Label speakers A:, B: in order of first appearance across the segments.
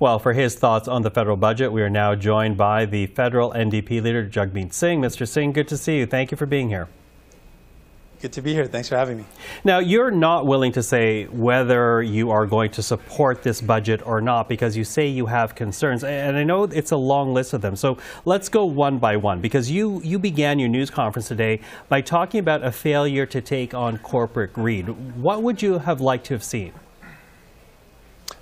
A: Well, for his thoughts on the federal budget, we are now joined by the federal NDP Leader Jagmeet Singh. Mr. Singh, good to see you. Thank you for being here.
B: Good to be here. Thanks for having me.
A: Now, you're not willing to say whether you are going to support this budget or not because you say you have concerns. And I know it's a long list of them. So let's go one by one, because you began your news conference today by talking about a failure to take on corporate greed. What would you have liked to have seen?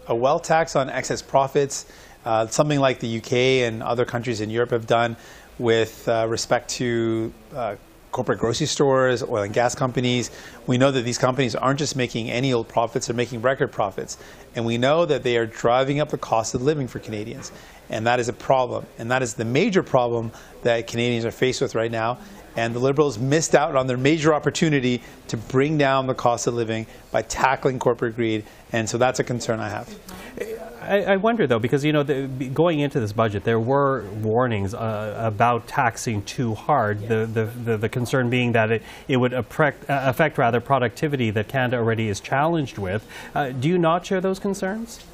B: A wealth tax on excess profits, something like the UK and other countries in Europe have done with respect to corporate grocery stores, oil and gas companies. We know that these companies aren't just making any old profits, they're making record profits. And we know that they are driving up the cost of living for Canadians. And that is a problem. And that is the major problem that Canadians are faced with right now. And the Liberals missed out on their major opportunity to bring down the cost of living by tackling corporate greed. And so that's a concern I have.
A: I wonder, though, because, you know, going into this budget, there were warnings about taxing too hard, the concern being that it would affect rather productivity that Canada already is challenged with. Do you not share those concerns?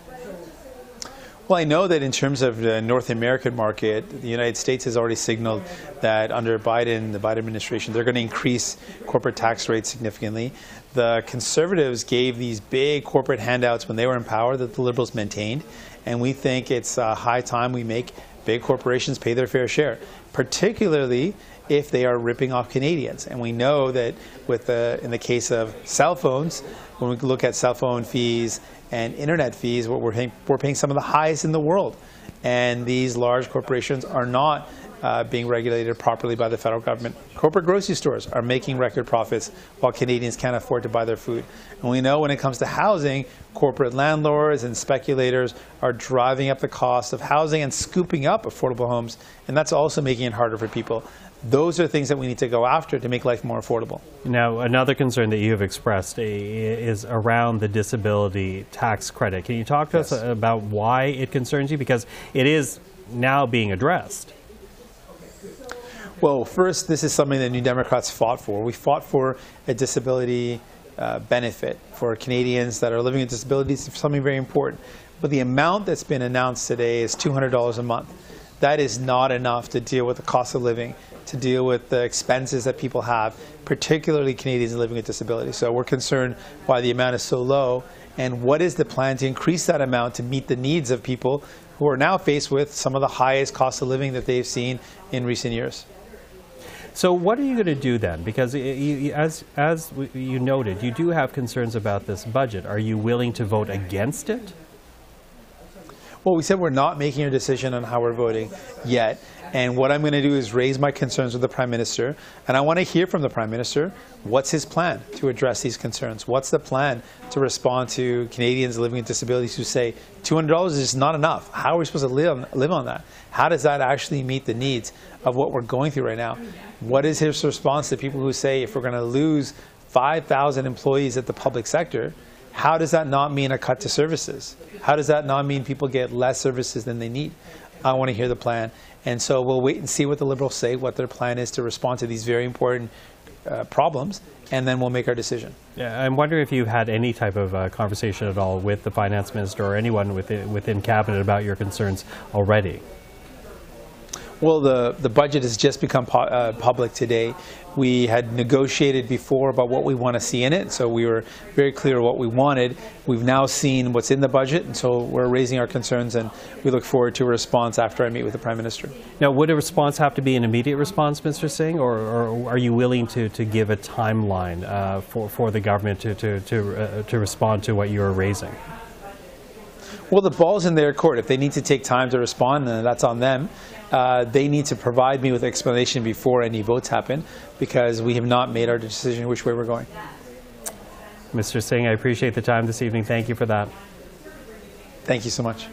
B: Well, I know that in terms of the North American market, the United States has already signaled that under Biden, the Biden administration, they're going to increase corporate tax rates significantly. The Conservatives gave these big corporate handouts when they were in power that the Liberals maintained, and we think it's high time we make big corporations pay their fair share, particularly if they are ripping off Canadians. And we know that with in the case of cell phones, when we look at cell phone fees and internet fees, we're paying some of the highest in the world. And these large corporations are not being regulated properly by the federal government. Corporate grocery stores are making record profits while Canadians can't afford to buy their food. And we know when it comes to housing, corporate landlords and speculators are driving up the cost of housing and scooping up affordable homes. And that's also making it harder for people. Those are things that we need to go after to make life more affordable.
A: Now, another concern that you have expressed is around the disability tax credit. Can you talk to us about why it concerns you? Because it is now being addressed.
B: Well, first, this is something that New Democrats fought for. We fought for a disability benefit for Canadians that are living with disabilities, something very important. But the amount that's been announced today is $200 a month. That is not enough to deal with the cost of living, to deal with the expenses that people have, particularly Canadians living with disabilities. So we're concerned why the amount is so low, and what is the plan to increase that amount to meet the needs of people who are now faced with some of the highest cost of living that they've seen in recent years.
A: So what are you going to do then? Because as you noted, you do have concerns about this budget. Are you willing to vote against it?
B: Well, we said we're not making a decision on how we're voting yet. And what I'm going to do is raise my concerns with the Prime Minister. And I want to hear from the Prime Minister, what's his plan to address these concerns? What's the plan to respond to Canadians living with disabilities who say $200 is just not enough? How are we supposed to live on that? How does that actually meet the needs of what we're going through right now? What is his response to people who say if we're going to lose 5,000 employees at the public sector, how does that not mean a cut to services? How does that not mean people get less services than they need? I want to hear the plan. And so we'll wait and see what the Liberals say, what their plan is to respond to these very important problems, and then we'll make our decision.
A: Yeah, I'm wondering if you've had any type of conversation at all with the Finance Minister or anyone within Cabinet about your concerns already.
B: Well, the budget has just become public today. We had negotiated before about what we want to see in it, so we were very clear what we wanted. We've now seen what's in the budget, and so we're raising our concerns, and we look forward to a response after I meet with the Prime Minister.
A: Now, would a response have to be an immediate response, Mr. Singh, or are you willing to give a timeline for the government to respond to what you're raising?
B: Well, the ball's in their court. If they need to take time to respond, then that's on them. They need to provide me with explanation before any votes happen, because we have not made our decision which way we're going.
A: Mr. Singh, I appreciate the time this evening. Thank you for that.
B: Thank you so much.